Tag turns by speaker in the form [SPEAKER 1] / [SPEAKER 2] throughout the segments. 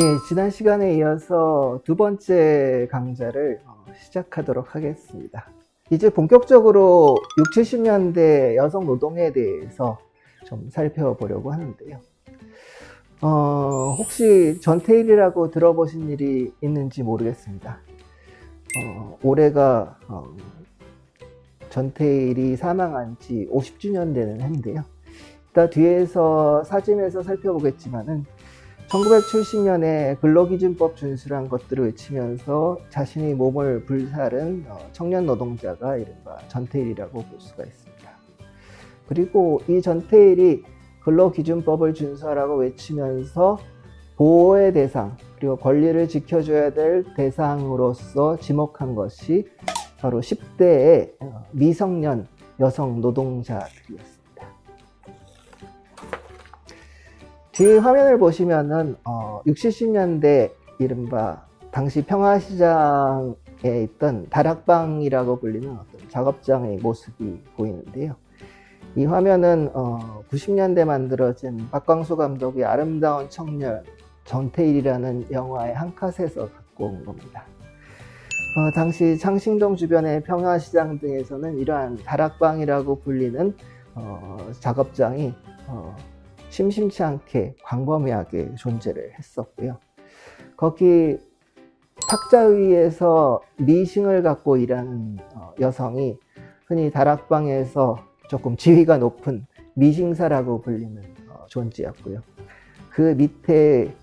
[SPEAKER 1] 예, 지난 시간에 이어서 두 번째 강좌를 시작하도록 하겠습니다. 이제 본격적으로 6, 70년대 여성 노동에 대해서 좀 살펴보려고 하는데요. 혹시 전태일이라고 들어보신 일이 있는지 모르겠습니다. 올해가 전태일이 사망한 지 50주년 되는 해인데요. 이따 뒤에서 사진에서 살펴보겠지만은 1970년에 근로기준법 준수란 것들을 외치면서 자신의 몸을 불사른 청년 노동자가 이른바 전태일이라고 볼 수가 있습니다. 그리고 이 전태일이 근로기준법을 준수하라고 외치면서 보호의 대상, 그리고 권리를 지켜줘야 될 대상으로서 지목한 것이 바로 10대의 미성년 여성 노동자들이었습니다. 뒤에 화면을 보시면은 60, 70년대 이른바 당시 평화시장에 있던 다락방이라고 불리는 어떤 작업장의 모습이 보이는데요. 이 화면은 90년대 만들어진 박광수 감독의 아름다운 청년 전태일이라는 영화의 한 컷에서 갖고 온 겁니다. 당시 창신동 주변의 평화시장 등에서는 이러한 다락방이라고 불리는 작업장이 심심치 않게 광범위하게 존재를 했었고요. 거기 탁자 위에서 미싱을 갖고 일하는 여성이 흔히 다락방에서 조금 지위가 높은 미싱사라고 불리는 존재였고요. 그 밑에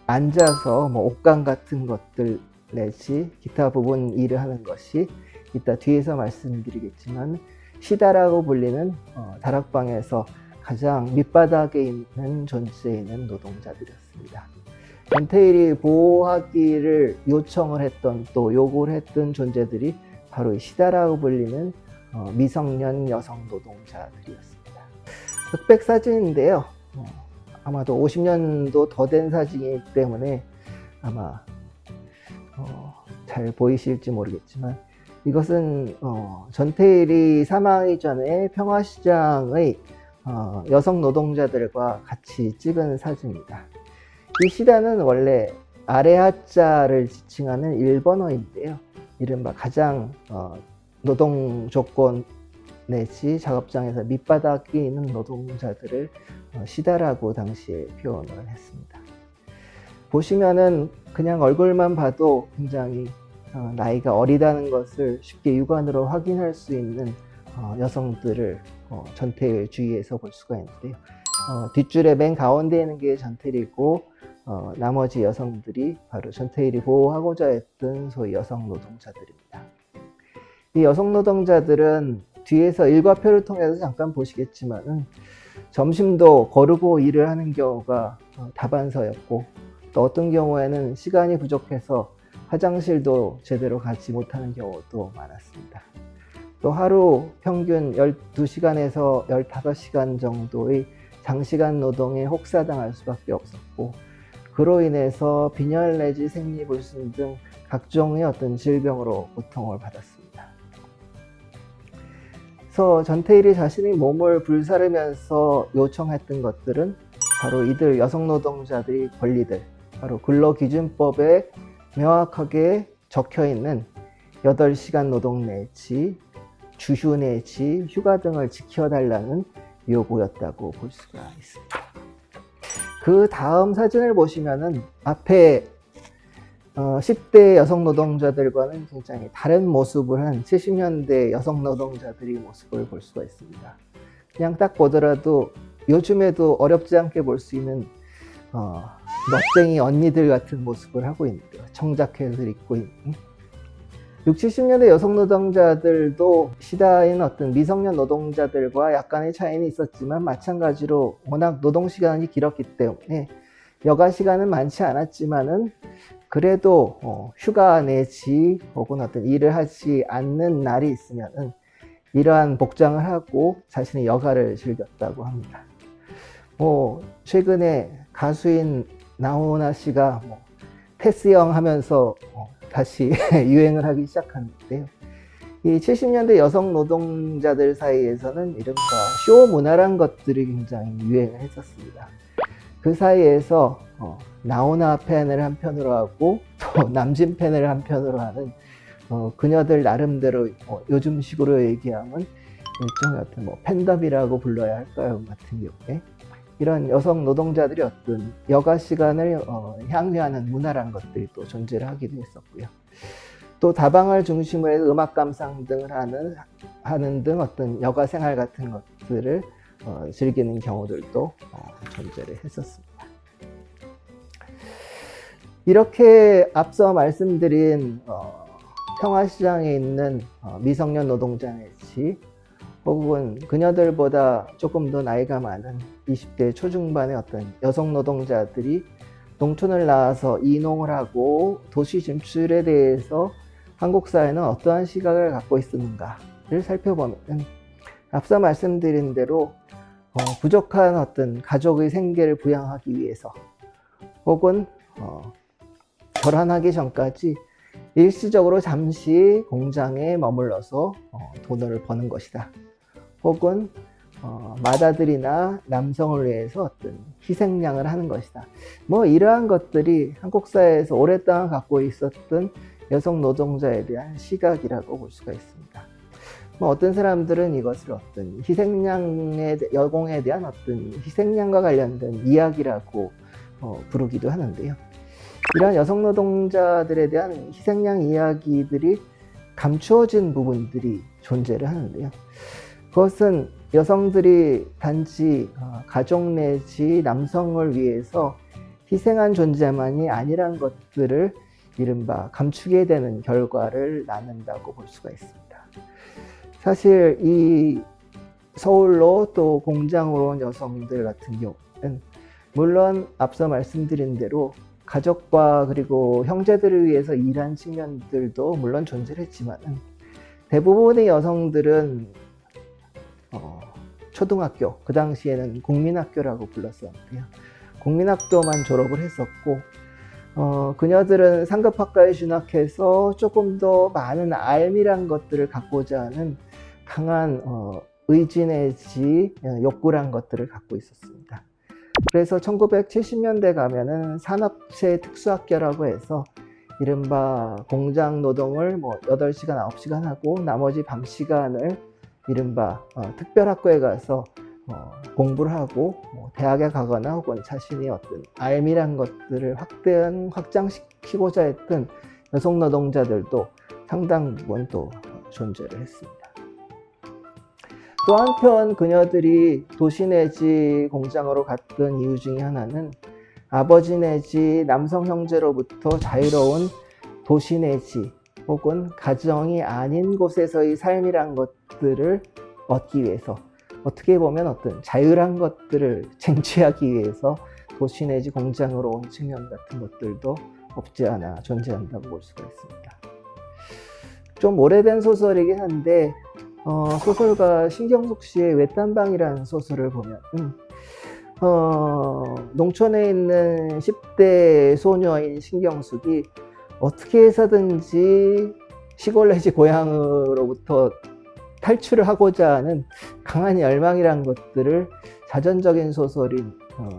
[SPEAKER 1] 앉아서 옷감 같은 것들 내지 기타 부분 일을 하는 것이 이따 뒤에서 말씀드리겠지만 시다라고 불리는 다락방에서 가장 밑바닥에 있는 존재에 있는 노동자들이었습니다. 전태일이 보호하기를 요청을 했던 또 요구를 했던 존재들이 바로 시다라고 불리는 미성년 여성 노동자들이었습니다. 흑백 사진인데요. 아마도 50년도 더 된 사진이기 때문에 아마 잘 보이실지 모르겠지만 이것은 전태일이 사망하기 전에 평화시장의 여성 노동자들과 같이 찍은 사진입니다. 이 시다는 원래 아레하자를 지칭하는 일본어인데요. 이른바 가장 노동 조건 내지 작업장에서 밑바닥에 있는 노동자들을 시다라고 당시에 표현을 했습니다. 보시면은 그냥 얼굴만 봐도 굉장히 나이가 어리다는 것을 쉽게 육안으로 확인할 수 있는 여성들을 전태일 주위에서 볼 수가 있는데요. 뒷줄의 맨 가운데 있는 게 전태일이고 나머지 여성들이 바로 전태일이 보호하고자 했던 소위 여성 노동자들입니다. 이 여성 노동자들은 뒤에서 일과표를 통해서 잠깐 보시겠지만은 점심도 거르고 일을 하는 경우가 다반사였고 또 어떤 경우에는 시간이 부족해서 화장실도 제대로 가지 못하는 경우도 많았습니다. 또 하루 평균 12시간에서 15시간 정도의 장시간 노동에 혹사당할 수밖에 없었고 그로 인해서 빈혈 내지 생리불순 등 각종의 어떤 질병으로 고통을 받았습니다. 그래서 전태일이 자신의 몸을 불사르면서 요청했던 것들은 바로 이들 여성 노동자들의 권리들, 바로 근로기준법에 명확하게 적혀 있는 8시간 노동 내지 주휴 내지 휴가 등을 지켜달라는 요구였다고 볼 수가 있습니다. 그 다음 사진을 보시면은 앞에 10대 여성 노동자들과는 굉장히 다른 모습을 한 70년대 여성 노동자들의 모습을 볼 수가 있습니다. 그냥 딱 보더라도 요즘에도 어렵지 않게 볼 수 있는 멋쟁이 언니들 같은 모습을 하고 있는데요. 청자켓을 입고 있는 60, 70년대 여성 노동자들도 시다인 어떤 미성년 노동자들과 약간의 차이는 있었지만 마찬가지로 워낙 노동시간이 길었기 때문에 여가 시간은 많지 않았지만은 그래도 휴가 내지 혹은 어떤 일을 하지 않는 날이 있으면은 이러한 복장을 하고 자신의 여가를 즐겼다고 합니다. 최근에 가수인 나훈아 씨가 테스형 하면서 다시 유행을 하기 시작하는데요. 이 70년대 여성 노동자들 사이에서는 이른바 쇼 문화란 것들이 굉장히 유행을 했었습니다. 그 사이에서 나오나 팬을 한편으로 하고 또 남진 팬을 한편으로 하는 그녀들 나름대로 요즘식으로 얘기하면 일종의 어떤 팬덤이라고 불러야 할까요? 같은 경우에 이런 여성 노동자들이 어떤 여가 시간을 향유하는 문화라는 것들이 또 존재를 하기도 했었고요. 또 다방을 중심으로 해서 음악 감상 등을 하는 등 어떤 여가 생활 같은 것들을 즐기는 경우들도 존재를 했었습니다. 이렇게 앞서 말씀드린 평화시장에 있는 미성년 노동자 내지 혹은 그녀들보다 조금 더 나이가 많은 20대 초중반의 어떤 여성 노동자들이 농촌을 나와서 이농을 하고 도시 진출에 대해서 한국 사회는 어떠한 시각을 갖고 있었는가를 살펴보면 앞서 말씀드린 대로 부족한 어떤 가족의 생계를 부양하기 위해서 혹은 결혼하기 전까지 일시적으로 잠시 공장에 머물러서 돈을 버는 것이다. 혹은 맏아들이나 남성을 위해서 어떤 희생양을 하는 것이다. 이러한 것들이 한국 사회에서 오랫동안 갖고 있었던 여성 노동자에 대한 시각이라고 볼 수가 있습니다. 어떤 사람들은 이것을 어떤 여공에 대한 어떤 희생양과 관련된 이야기라고 부르기도 하는데요. 이러한 여성 노동자들에 대한 희생양 이야기들이 감추어진 부분들이 존재를 하는데요. 그것은 여성들이 단지 가족 내지 남성을 위해서 희생한 존재만이 아니란 것들을 이른바 감추게 되는 결과를 낳는다고 볼 수가 있습니다. 사실 이 서울로 또 공장으로 온 여성들 같은 경우는 물론 앞서 말씀드린 대로 가족과 그리고 형제들을 위해서 일한 측면들도 물론 존재를 했지만 대부분의 여성들은 초등학교, 그 당시에는 국민학교라고 불렀었는데요. 국민학교만 졸업을 했었고 그녀들은 상급학과에 진학해서 조금 더 많은 알미란 것들을 갖고자 하는 강한 의지 내지 욕구란 것들을 갖고 있었습니다. 그래서 1970년대 가면은 산업체 특수학교라고 해서 이른바 공장 노동을 8시간, 9시간 하고 나머지 밤 시간을 이른바 특별학교에 가서 공부를 하고 대학에 가거나 혹은 자신이 어떤 알미란 것들을 확장시키고자 했던 여성 노동자들도 상당 부분 또 존재를 했습니다. 또 한편 그녀들이 도시 내지 공장으로 갔던 이유 중에 하나는 아버지 내지 남성 형제로부터 자유로운 도시 내지 혹은 가정이 아닌 곳에서의 삶이란 것들을 얻기 위해서 어떻게 보면 어떤 자유란 것들을 쟁취하기 위해서 도시 내지 공장으로 온 측면 같은 것들도 없지 않아 존재한다고 볼 수가 있습니다. 좀 오래된 소설이긴 한데 소설가 신경숙 씨의 외딴방이라는 소설을 보면 농촌에 있는 10대 소녀인 신경숙이 어떻게 해서든지 시골 내지 고향으로부터 탈출을 하고자 하는 강한 열망이란 것들을 자전적인 소설인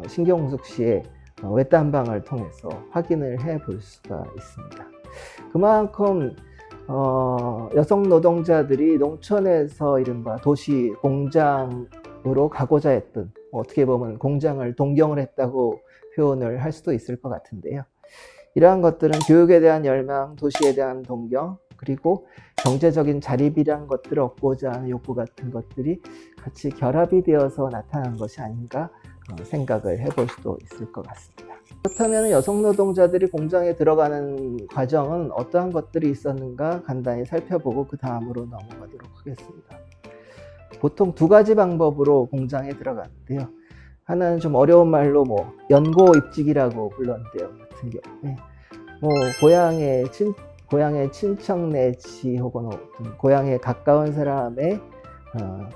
[SPEAKER 1] 신경숙 씨의 외딴방을 통해서 확인을 해 볼 수가 있습니다. 그만큼 여성 노동자들이 농촌에서 이른바 도시 공장으로 가고자 했던 어떻게 보면 공장을 동경을 했다고 표현을 할 수도 있을 것 같은데요. 이러한 것들은 교육에 대한 열망, 도시에 대한 동경, 그리고 경제적인 자립이란 것들을 얻고자 하는 욕구 같은 것들이 같이 결합이 되어서 나타난 것이 아닌가 생각을 해볼 수도 있을 것 같습니다. 그렇다면 여성 노동자들이 공장에 들어가는 과정은 어떠한 것들이 있었는가 간단히 살펴보고 그 다음으로 넘어가도록 하겠습니다. 보통 두 가지 방법으로 공장에 들어가는데요. 하나는 좀 어려운 말로 연고 입직이라고 불렀는데요. 같은 경우에 고향의 친척 내지 혹은 고향에 가까운 사람의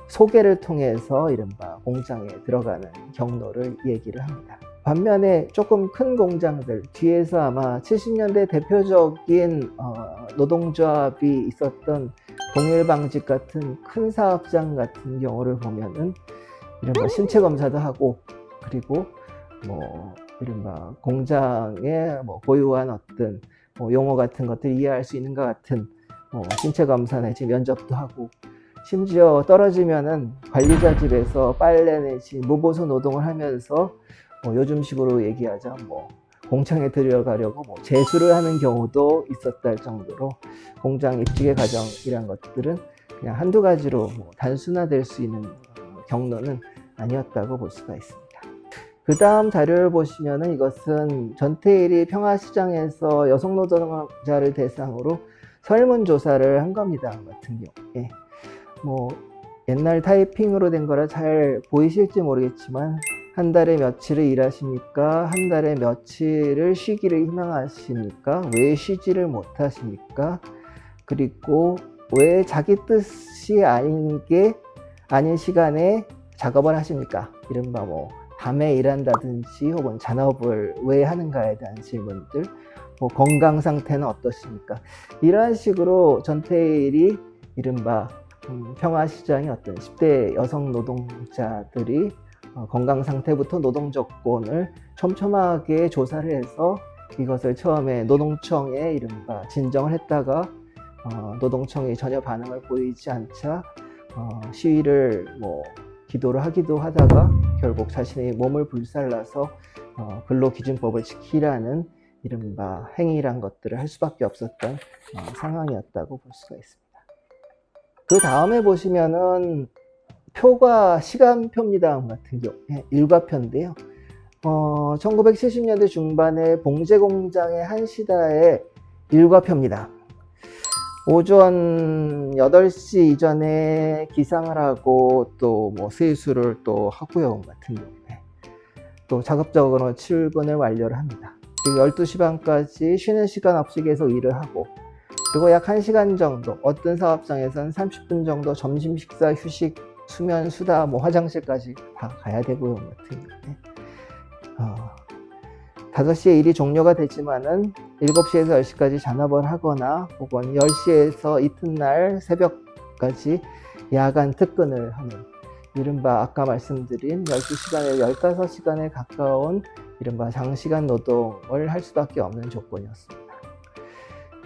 [SPEAKER 1] 소개를 통해서 이른바 공장에 들어가는 경로를 얘기를 합니다. 반면에 조금 큰 공장들, 뒤에서 아마 70년대 대표적인 노동조합이 있었던 동일방직 같은 큰 사업장 같은 경우를 보면은 이른바 신체 검사도 하고, 그리고 이른바 공장에 고유한 어떤 용어 같은 것들을 이해할 수 있는 것 같은 신체 검사 내지 면접도 하고, 심지어 떨어지면은 관리자 집에서 빨래 내지 무보수 노동을 하면서 요즘식으로 얘기하자 공장에 들어가려고 재수를 하는 경우도 있었다 할 정도로 공장 입직의 과정이란 것들은 그냥 한두 가지로 단순화될 수 있는 경로는 아니었다고 볼 수가 있습니다. 그 다음 자료를 보시면은 이것은 전태일이 평화시장에서 여성 노동자를 대상으로 설문조사를 한 겁니다. 같은 경우에 옛날 타이핑으로 된 거라 잘 보이실지 모르겠지만, 한 달에 며칠을 일하십니까? 한 달에 며칠을 쉬기를 희망하십니까? 왜 쉬지를 못하십니까? 그리고 왜 자기 뜻이 아닌 시간에 작업을 하십니까? 이른바 밤에 일한다든지 혹은 잔업을 왜 하는가에 대한 질문들, 건강 상태는 어떠십니까? 이런 식으로 전태일이 이른바 평화시장의 어떤 10대 여성 노동자들이 건강 상태부터 노동 조건을 촘촘하게 조사를 해서 이것을 처음에 노동청에 이른바 진정을 했다가 노동청이 전혀 반응을 보이지 않자 시위를 기도를 하기도 하다가 결국 자신의 몸을 불살라서 근로기준법을 지키라는 이른바 행위란 것들을 할 수밖에 없었던 상황이었다고 볼 수가 있습니다. 그 다음에 보시면은 표가 시간표입니다. 같은 경우에 일과표인데요. 1970년대 중반에 봉제공장의 한시다의 일과표입니다. 오전 8시 이전에 기상을 하고 또 세수를 또 하고요. 같은 경우에 또 작업적으로 출근을 완료를 합니다. 그리고 12시 반까지 쉬는 시간 없이 계속 일을 하고, 그리고 약 1시간 정도, 어떤 사업장에서는 30분 정도 점심 식사, 휴식, 수면, 수다, 화장실까지 다 가야 되고요. 같은 경우에 5시에 일이 종료가 되지만은 7시에서 10시까지 잔업을 하거나 혹은 10시에서 이튿날 새벽까지 야간 특근을 하는 이른바 아까 말씀드린 12시간에 15시간에 가까운 이른바 장시간 노동을 할 수밖에 없는 조건이었습니다.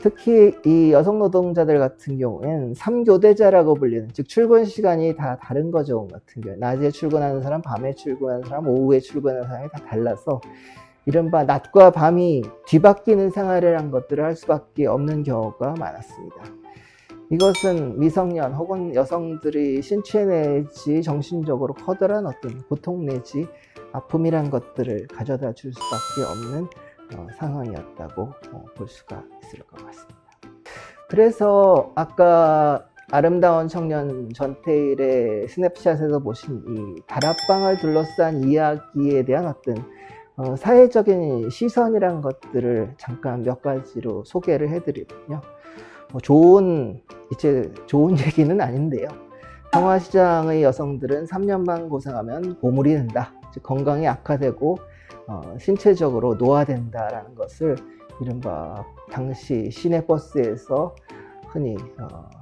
[SPEAKER 1] 특히 이 여성 노동자들 같은 경우에는 3교대자라고 불리는, 즉 출근 시간이 다 다른 거죠. 같은 경우에 낮에 출근하는 사람, 밤에 출근하는 사람, 오후에 출근하는 사람이 다 달라서 이른바 낮과 밤이 뒤바뀌는 생활을 한 것들을 할 수밖에 없는 경우가 많았습니다. 이것은 미성년 혹은 여성들이 신체 내지 정신적으로 커다란 어떤 고통 내지 아픔이란 것들을 가져다 줄 수밖에 없는 상황이었다고 볼 수가 있을 것 같습니다. 그래서 아까 아름다운 청년 전태일의 스냅샷에서 보신 이 다락방을 둘러싼 이야기에 대한 어떤 사회적인 시선이란 것들을 잠깐 몇 가지로 소개를 해드리면요. 좋은 얘기는 아닌데요. 평화시장의 여성들은 3년만 고생하면 고물이 된다. 즉 건강이 악화되고 신체적으로 노화된다라는 것을 이른바 당시 시내버스에서 흔히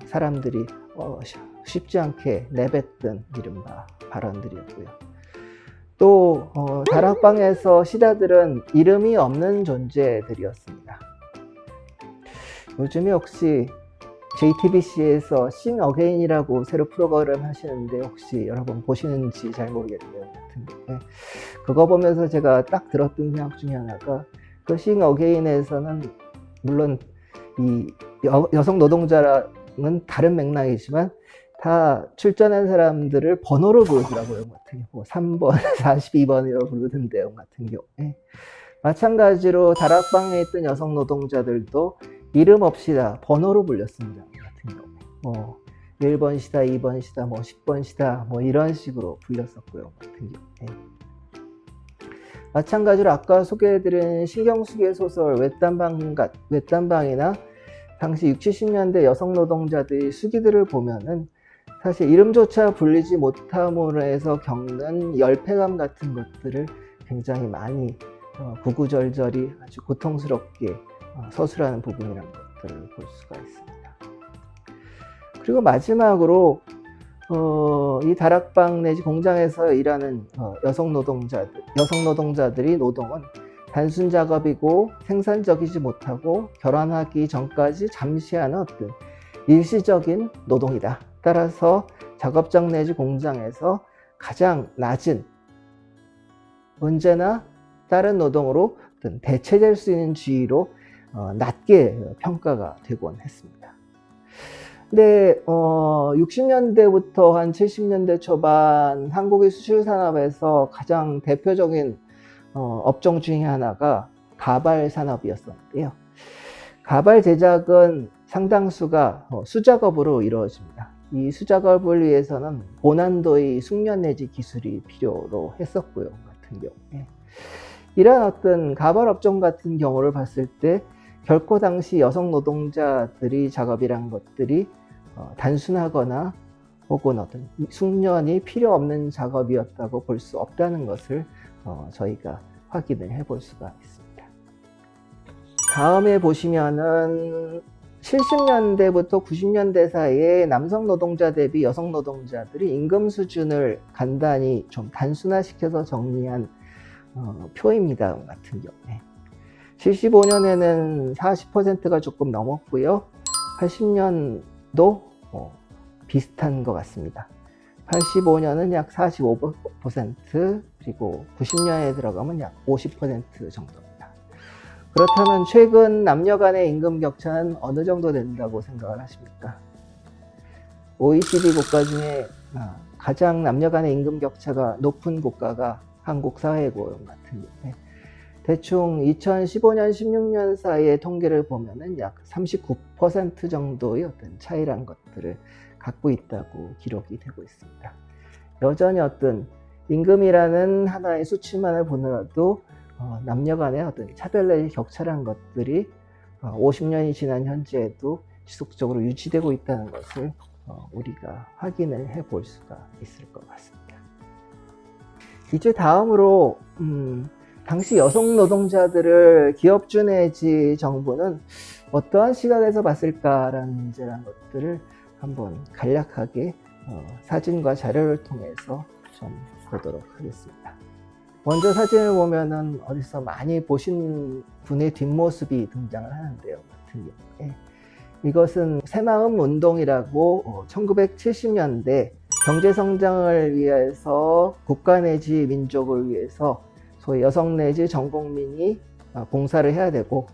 [SPEAKER 1] 사람들이 쉽지 않게 내뱉던 이른바 발언들이었고요. 또 다락방에서 시다들은 이름이 없는 존재들이었습니다. 요즘에 혹시 JTBC에서 싱 어게인이라고 새로 프로그램 하시는데 혹시 여러분 보시는지 잘 모르겠네요. 그거 보면서 제가 딱 들었던 생각 중에 하나가, 그 싱 어게인에서는 물론 이 여성 노동자랑은 다른 맥락이지만 다 출전한 사람들을 번호로 부르더라고요. 같은 경우 3번, 42번이라고 부르던데요. 같은 경우에 마찬가지로 다락방에 있던 여성 노동자들도 이름 없이 다 번호로 불렸습니다. 같은 경우에 1번 시다, 2번 시다, 10번 시다 이런 식으로 불렸었고요. 같은 경우에 마찬가지로 아까 소개해드린 신경숙의 소설 외딴방이나 당시 60, 70년대 여성 노동자들의 수기들을 보면은 사실 이름조차 불리지 못함으로 해서 겪는 열패감 같은 것들을 굉장히 많이 구구절절히 아주 고통스럽게 서술하는 부분이라는 것들을 볼 수가 있습니다. 그리고 마지막으로 이 다락방 내지 공장에서 일하는 여성 노동자들이 노동은 단순 작업이고 생산적이지 못하고 결혼하기 전까지 잠시 하는 어떤 일시적인 노동이다. 따라서 작업장 내지 공장에서 가장 낮은, 언제나 다른 노동으로 어떤 대체될 수 있는 지위로 낮게 평가가 되곤 했습니다. 근데 60년대부터 한 70년대 초반 한국의 수출 산업에서 가장 대표적인 업종 중에 하나가 가발 산업이었었는데요. 가발 제작은 상당수가 수작업으로 이루어집니다. 이 수작업을 위해서는 고난도의 숙련 내지 기술이 필요로 했었고요. 같은 경우에 이러한 어떤 가발 업종 같은 경우를 봤을 때 결코 당시 여성 노동자들이 작업이란 것들이 단순하거나 혹은 어떤 숙련이 필요 없는 작업이었다고 볼 수 없다는 것을 저희가 확인을 해볼 수가 있습니다. 다음에 보시면은 70년대부터 90년대 사이에 남성 노동자 대비 여성 노동자들이 임금 수준을 간단히 좀 단순화시켜서 정리한 표입니다. 같은 경우에 75년에는 40%가 조금 넘었고요. 80년도 비슷한 것 같습니다. 85년은 약 45%, 그리고 90년에 들어가면 약 50% 정도입니다. 그렇다면 최근 남녀 간의 임금 격차는 어느 정도 된다고 생각을 하십니까? OECD 국가 중에 가장 남녀 간의 임금 격차가 높은 국가가 한국 사회고용 같은 경우에 대충 2015년, 16년 사이의 통계를 보면은 약 39% 정도의 어떤 차이란 것들을 갖고 있다고 기록이 되고 있습니다. 여전히 어떤 임금이라는 하나의 수치만을 보더라도 남녀 간의 어떤 차별 내지 격차란 것들이 50년이 지난 현재에도 지속적으로 유지되고 있다는 것을 우리가 확인을 해볼 수가 있을 것 같습니다. 이제 다음으로 당시 여성 노동자들을 기업주 내지 정부는 어떠한 시각에서 봤을까라는 문제라는 것들을 한번 간략하게 사진과 자료를 통해서 좀 보도록 하겠습니다. 먼저 사진을 보면은 어디서 많이 보신 분의 뒷모습이 등장을 하는데요. 같은 경우에 이것은 새마음 운동이라고 1970년대 경제 성장을 위해서 국가 내지 민족을 위해서 소위 여성 내지 전 국민이 봉사를 해야 되고,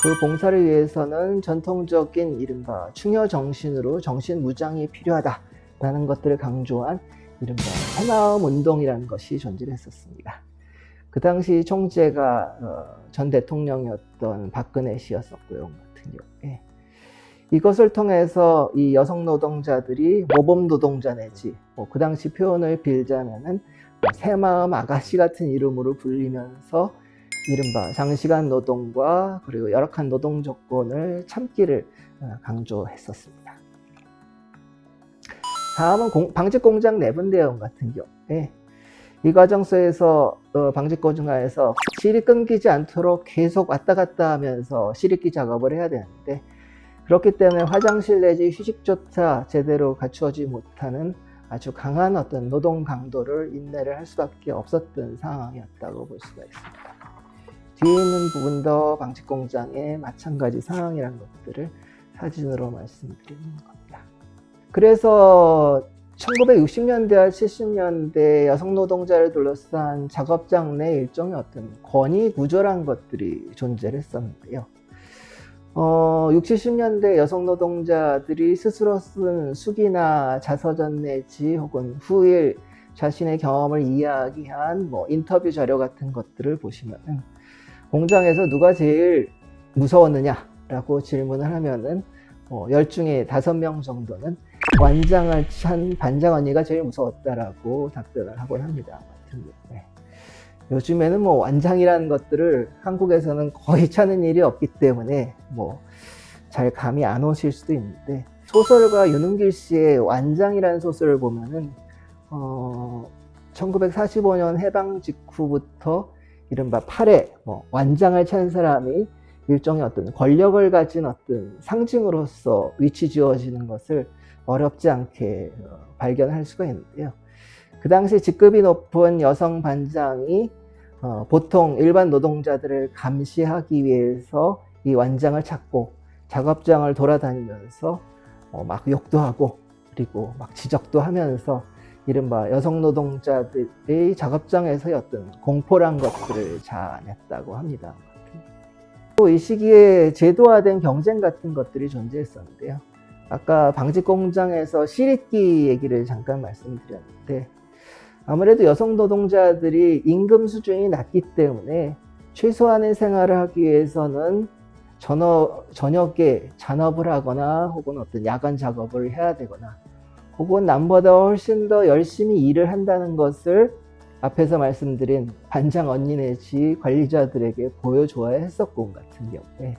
[SPEAKER 1] 그 봉사를 위해서는 전통적인 이른바 충효 정신으로 정신 무장이 필요하다라는 것들을 강조한 이른바 새마음 운동이라는 것이 존재를 했었습니다. 그 당시 총재가 전 대통령이었던 박근혜 씨였었고요. 같은 경우에 이것을 통해서 이 여성 노동자들이 모범 노동자 내지 그 당시 표현을 빌자면은 새마음 아가씨 같은 이름으로 불리면서 이른바 장시간 노동과 그리고 열악한 노동 조건을 참기를 강조했었습니다. 다음은 방직 공장 내분 대응 같은 경우에 이 과정 속에서 방직 공장에서 실이 끊기지 않도록 계속 왔다 갔다 하면서 실익기 작업을 해야 되는데, 그렇기 때문에 화장실 내지 휴식조차 제대로 갖추어지지 못하는 아주 강한 어떤 노동 강도를 인내를 할 수밖에 없었던 상황이었다고 볼 수가 있습니다. 뒤에 있는 부분도 방직 공장의 마찬가지 상황이라는 것들을 사진으로 말씀드리는 겁니다. 그래서 1960년대와 70년대 여성 노동자를 둘러싼 작업장 내 일종의 어떤 권위 구조란 것들이 존재를 했었는데요. 60, 70년대 여성 노동자들이 스스로 쓴 수기나 자서전 내지 혹은 후일 자신의 경험을 이야기한 인터뷰 자료 같은 것들을 보시면 공장에서 누가 제일 무서웠느냐라고 질문을 하면은 10 중에 5명 정도는 완장을 찬 반장 언니가 제일 무서웠다라고 답변을 하곤 합니다. 요즘에는 완장이라는 것들을 한국에서는 거의 찾는 일이 없기 때문에 잘 감이 안 오실 수도 있는데, 소설가 윤은길 씨의 완장이라는 소설을 보면은 1945년 해방 직후부터 이른바 팔에 완장을 찬 사람이 일종의 어떤 권력을 가진 어떤 상징으로서 위치 지어지는 것을 어렵지 않게 발견할 수가 있는데요. 그 당시 직급이 높은 여성 반장이 보통 일반 노동자들을 감시하기 위해서 이 완장을 찾고 작업장을 돌아다니면서 막 욕도 하고 그리고 막 지적도 하면서 이른바 여성 노동자들의 작업장에서의 어떤 공포란 것들을 자아냈다고 합니다. 또 이 시기에 제도화된 경쟁 같은 것들이 존재했었는데요. 아까 방직 공장에서 시립기 얘기를 잠깐 말씀드렸는데 아무래도 여성 노동자들이 임금 수준이 낮기 때문에 최소한의 생활을 하기 위해서는 저녁에 잔업을 하거나 혹은 어떤 야간 작업을 해야 되거나 혹은 남보다 훨씬 더 열심히 일을 한다는 것을 앞에서 말씀드린 반장 언니 내지 관리자들에게 보여줘야 했었고 같은 경우에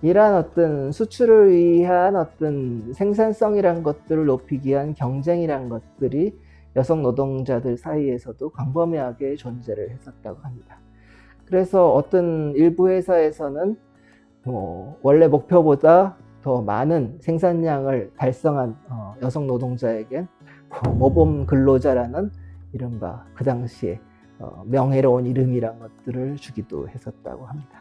[SPEAKER 1] 이러한 어떤 수출을 위한 어떤 생산성이란 것들을 높이기 위한 경쟁이란 것들이 여성 노동자들 사이에서도 광범위하게 존재를 했었다고 합니다. 그래서 어떤 일부 회사에서는 원래 목표보다 더 많은 생산량을 달성한 여성 노동자에겐 모범 근로자라는 이른바 그 당시에 명예로운 이름이란 것들을 주기도 했었다고 합니다.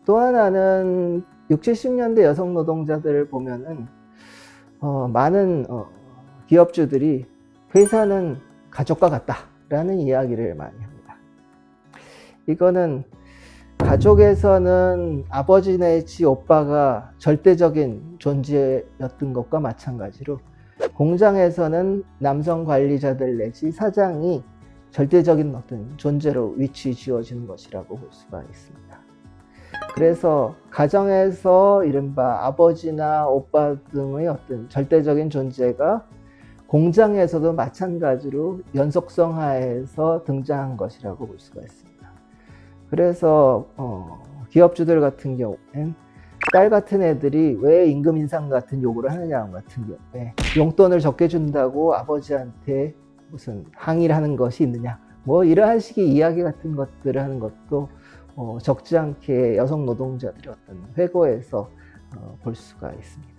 [SPEAKER 1] 또 하나는 60, 70년대 여성 노동자들을 보면은 많은 기업주들이 회사는 가족과 같다라는 이야기를 많이 합니다. 이거는 가족에서는 아버지 내지 오빠가 절대적인 존재였던 것과 마찬가지로 공장에서는 남성 관리자들 내지 사장이 절대적인 어떤 존재로 위치 지어지는 것이라고 볼 수가 있습니다. 그래서 가정에서 이른바 아버지나 오빠 등의 어떤 절대적인 존재가 공장에서도 마찬가지로 연속성 하에서 등장한 것이라고 볼 수가 있습니다. 그래서 기업주들 같은 경우엔 딸 같은 애들이 왜 임금 인상 같은 요구를 하느냐 같은 경우에 용돈을 적게 준다고 아버지한테 무슨 항의를 하는 것이 있느냐 뭐 이러한 식의 이야기 같은 것들을 하는 것도 적지 않게 여성 노동자들의 어떤 회고에서 볼 수가 있습니다.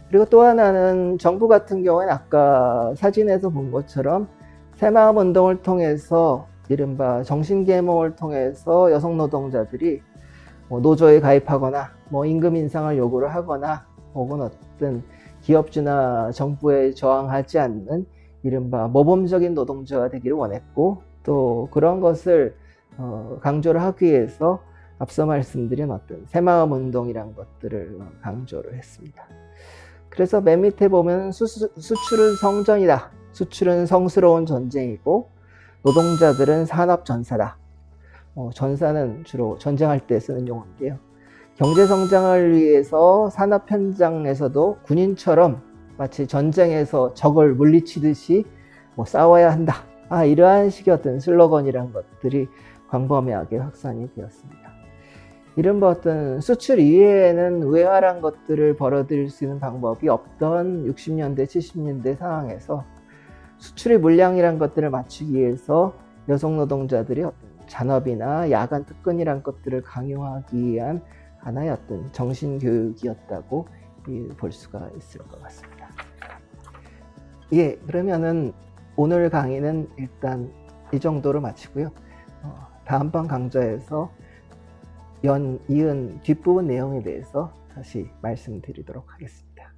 [SPEAKER 1] 그리고 또 하나는 정부 같은 경우에는 아까 사진에서 본 것처럼 새마을 운동을 통해서 이른바 정신계몽을 통해서 여성 노동자들이 노조에 가입하거나 임금 인상을 요구를 하거나 혹은 어떤 기업주나 정부에 저항하지 않는 이른바 모범적인 노동자가 되기를 원했고 또 그런 것을 강조를 하기 위해서 앞서 말씀드린 어떤 새마을 운동이란 것들을 강조를 했습니다. 그래서 맨 밑에 보면 수출은 성전이다. 수출은 성스러운 전쟁이고 노동자들은 산업전사다. 전사는 주로 전쟁할 때 쓰는 용어인데요. 경제 성장을 위해서 산업 현장에서도 군인처럼 마치 전쟁에서 적을 물리치듯이 싸워야 한다. 이러한 식의 어떤 슬로건이란 것들이 광범위하게 확산이 되었습니다. 이른바 어떤 수출 이외에는 외화란 것들을 벌어들일 수 있는 방법이 없던 60년대, 70년대 상황에서 수출의 물량이란 것들을 맞추기 위해서 여성 노동자들이 어떤 잔업이나 야간 특근이란 것들을 강요하기 위한 하나의 어떤 정신교육이었다고 볼 수가 있을 것 같습니다. 예, 그러면은 오늘 강의는 일단 이 정도로 마치고요. 다음번 강좌에서 이은 뒷부분 내용에 대해서 다시 말씀드리도록 하겠습니다.